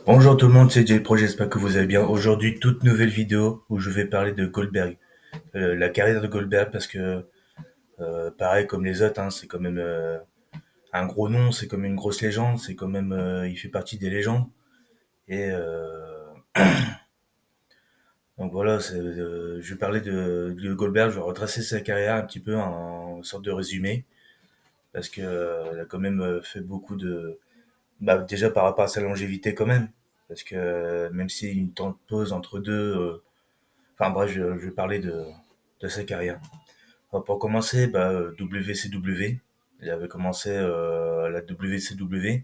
Bonjour tout le monde, c'est Jay Pro, j'espère que vous allez bien. Aujourd'hui, toute nouvelle vidéo où je vais parler de Goldberg. La carrière de Goldberg parce que, pareil comme les autres, hein, c'est quand même un gros nom, c'est comme une grosse légende, c'est quand même, il fait partie des légendes. Et donc voilà, je vais parler de Goldberg, je vais retracer sa carrière un petit peu en sorte de résumé. Parce que elle a quand même fait beaucoup de... Bah, déjà par rapport à sa longévité quand même. Parce que même s'il y a une temps de pause entre deux... enfin bref, je vais parler de sa carrière. Alors, pour commencer, WCW. Il avait commencé à la WCW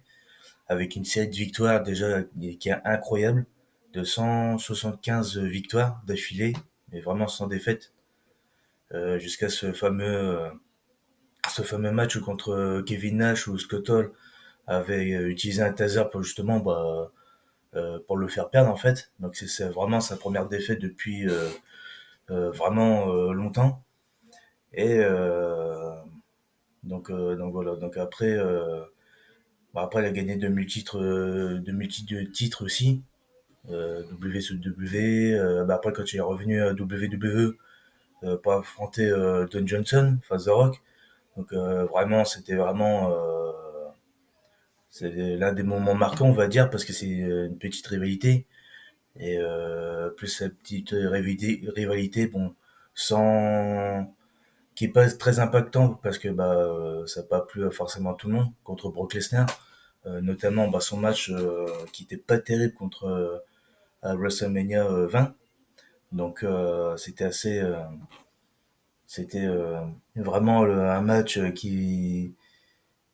avec une série de victoires déjà qui est incroyable, de 175 victoires d'affilée, mais vraiment sans défaite, jusqu'à ce fameux match contre Kevin Nash où Scott Hall avait utilisé un taser pour justement pour le faire perdre en fait. Donc c'est vraiment sa première défaite depuis vraiment longtemps. Et donc voilà. Donc après, après, il a gagné de multitudes de titres aussi. WCW. Après, quand il est revenu à WWE pour affronter Don Johnson, face The Rock. Donc vraiment, c'était vraiment c'est l'un des moments marquants, on va dire, parce que c'est une petite rivalité. Et plus sa petite rivalité, bon, sans qui est pas très impactant parce que ça n'a pas plu à forcément tout le monde contre Brock Lesnar, notamment son match qui était pas terrible contre à WrestleMania 20. Donc c'était vraiment un match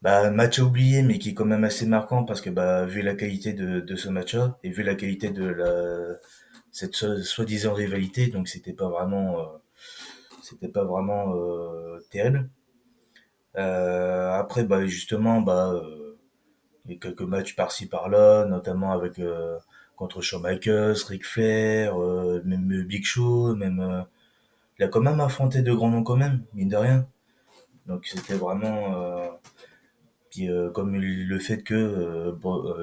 un match à oublier mais qui est quand même assez marquant parce que vu la qualité de ce match-là et vu la qualité de cette soi-disant rivalité, donc c'était pas vraiment terrible. Après, justement, il y a quelques matchs par-ci par-là, notamment avec contre Shawn Michaels, Ric Flair, même Big Show, même il a quand même affronté de grands noms quand même, mine de rien. Donc c'était vraiment puis comme le fait que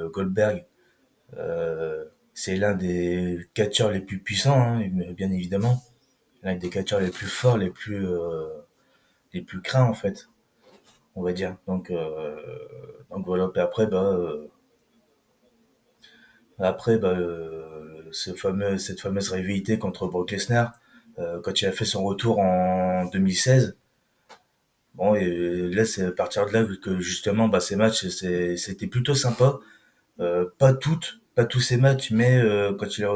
Goldberg c'est l'un des catcheurs les plus puissants, hein, bien évidemment, l'un des catcheurs les plus forts, les plus craints en fait, on va dire. Donc voilà. Puis après cette fameuse rivalité contre Brock Lesnar, quand il a fait son retour en 2016. Bon, et là, c'est à partir de là que justement, ces matchs, c'était plutôt sympa. Pas tous ces matchs, mais quand il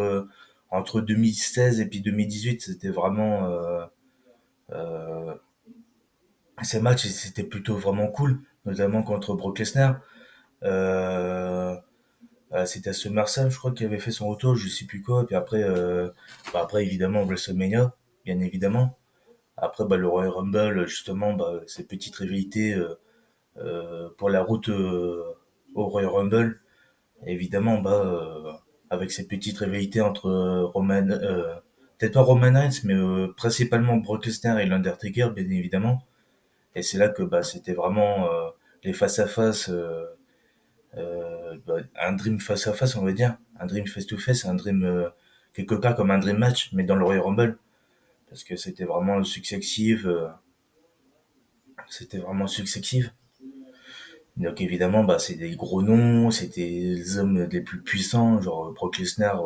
entre 2016 et puis 2018, c'était vraiment euh, ces matchs, c'était plutôt vraiment cool, notamment contre Brock Lesnar. Euh, C'était à SummerSlam, je crois qu'il avait fait son retour, je sais plus quoi. Et puis après, après évidemment WrestleMania, bien évidemment. Après, le Royal Rumble, justement, ces petites rivalités pour la route au Royal Rumble, évidemment, avec ces petites rivalités entre peut-être pas Roman Reigns, mais principalement Brock Lesnar et l'Undertaker, bien évidemment. Et c'est là que c'était vraiment les face-à-face, un dream face-à-face, on va dire, un dream face-to-face, un dream quelque part comme un dream match, mais dans le Royal Rumble, parce que c'était vraiment successif. Donc évidemment, c'est des gros noms, c'était les hommes les plus puissants, genre Brock Lesnar,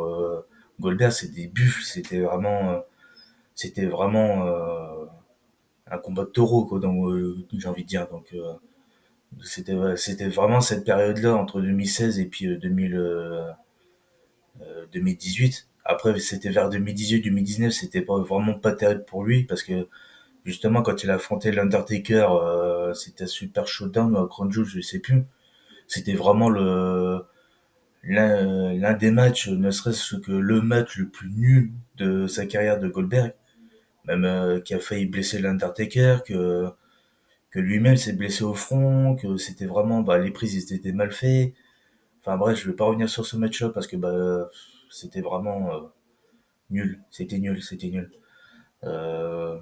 Goldberg, c'est des buffles, c'était vraiment un combat de taureau, quoi, donc j'ai envie de dire. Donc c'était vraiment cette période-là entre 2016 et puis 2018. Après, c'était vers 2018-2019, c'était pas vraiment pas terrible pour lui parce que justement quand il a affronté l'Undertaker, c'était Super Showdown ou à Crown Jewel, je sais plus. C'était vraiment l'un des matchs, ne serait-ce que le match le plus nul de sa carrière de Goldberg, même qui a failli blesser l'Undertaker, que lui-même s'est blessé au front, que c'était vraiment les prises étaient mal faites. Enfin bref, je vais pas revenir sur ce match-là parce que c'était vraiment nul, c'était nul. Euh,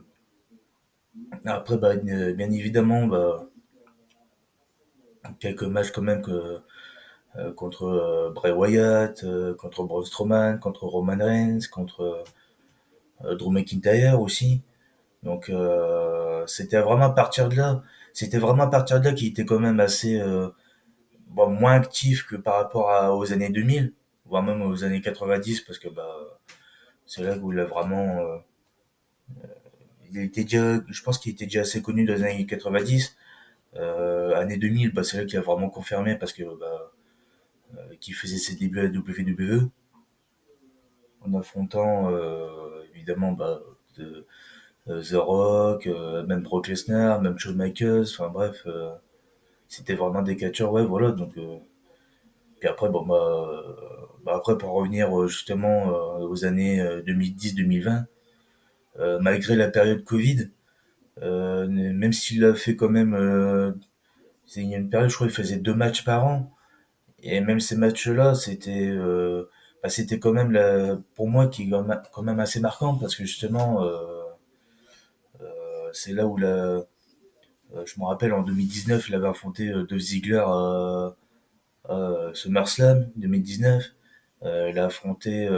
Après bien évidemment quelques matchs quand même que contre Bray Wyatt, contre Braun Strowman, contre Roman Reigns, contre Drew McIntyre aussi. Donc c'était vraiment à partir de là. C'était vraiment à partir de là qu'il était quand même assez bon, moins actif que par rapport aux années 2000, voire même aux années 90, parce que c'est là où il a vraiment il était déjà, je pense qu'il était déjà assez connu dans les années 90. Année 2000, c'est là qu'il a vraiment confirmé parce que qu'il faisait ses débuts à la WWE en affrontant évidemment The Rock, même Brock Lesnar, même Shawn Michaels, enfin bref, c'était vraiment des catcheurs, ouais, voilà. Donc puis après, après pour revenir justement aux années 2010-2020, malgré la période Covid, même s'il a fait quand même, il y a une période, je crois, il faisait 2 matchs par an. Et même ces matchs-là, c'était quand même pour moi qui est quand même assez marquant parce que justement, c'est là où je me rappelle en 2019, il avait affronté Dolph Ziggler à SummerSlam 2019. Il a affronté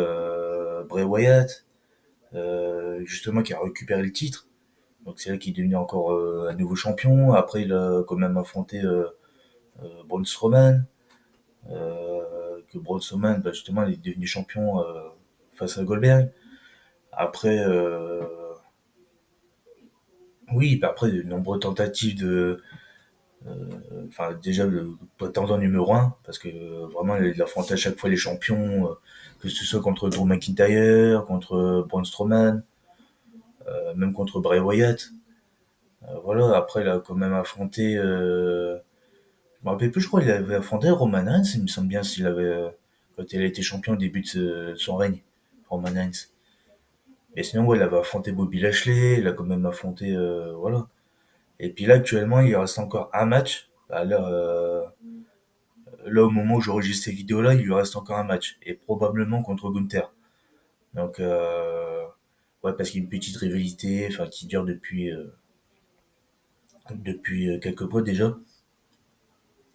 Bray Wyatt, justement qui a récupéré le titre. Donc c'est là qu'il est devenu encore un nouveau champion. Après, il a quand même affronté Braun Strowman. Que Braun Strowman, justement, il est devenu champion face à Goldberg. Après, oui, après de nombreuses tentatives enfin déjà le prétendant numéro un, parce que vraiment il affrontait à chaque fois les champions, que ce soit contre Drew McIntyre, contre Braun Strowman, même contre Bray Wyatt. Voilà, après il a quand même affronté, je me rappelle plus, je crois qu'il avait affronté Roman Reigns, il me semble bien s'il avait, quand il a été champion au début de son règne, Roman Reigns. Et sinon, ouais, il avait affronté Bobby Lashley, il a quand même affronté, voilà. Et puis là, actuellement, il reste encore un match. Là, au moment où j'enregistre ces vidéos-là, il lui reste encore un match. Et probablement contre Gunther. Donc, ouais, parce qu'il y a une petite rivalité, enfin, qui dure depuis quelques mois déjà.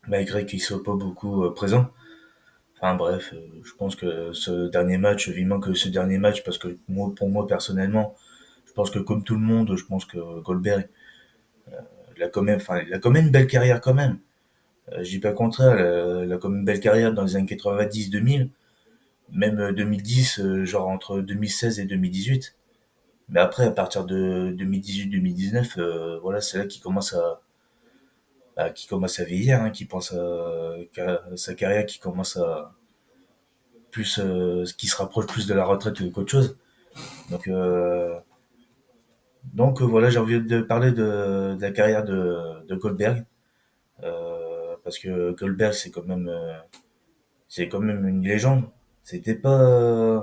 Malgré qu'il soit pas beaucoup présent. Enfin, bref, je pense que ce dernier match, vivement que ce dernier match, parce que moi, pour moi, personnellement, je pense que comme tout le monde, je pense que Goldberg, il a quand même une belle carrière quand même. Je dis pas le contraire, il a quand même une belle carrière dans les années 90-2000, même 2010, genre entre 2016 et 2018. Mais après, à partir de 2018-2019, voilà, c'est là qu'il commence à vieillir, hein, sa carrière qui commence à qui se rapproche plus de la retraite qu'autre chose. Donc, voilà, j'ai envie de parler de la carrière de Goldberg, parce que Goldberg, c'est quand même une légende. C'était pas, euh,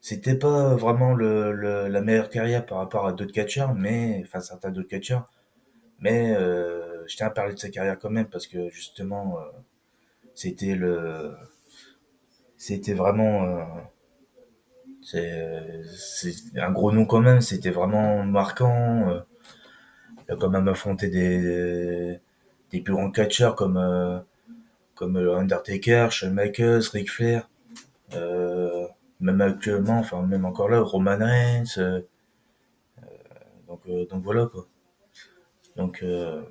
c'était pas vraiment la meilleure carrière par rapport à d'autres catcheurs, enfin certains d'autres catcheurs, mais je tiens à parler de sa carrière quand même parce que justement, c'était c'était vraiment, c'est un gros nom quand même. C'était vraiment marquant. Il a quand même affronté des plus grands catcheurs comme Undertaker, Shawn Michaels, Ric Flair. Euh, Même actuellement, enfin même encore là, Roman Reigns. Donc voilà quoi. Donc euh,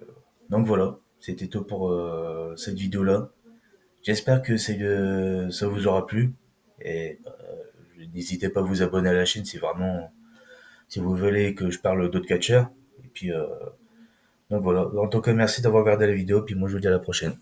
donc voilà, c'était tout pour cette vidéo-là. J'espère que ça vous aura plu et n'hésitez pas à vous abonner à la chaîne si vous voulez que je parle d'autres catcheurs. Et puis donc voilà. En tout cas, merci d'avoir regardé la vidéo. Puis moi, je vous dis à la prochaine.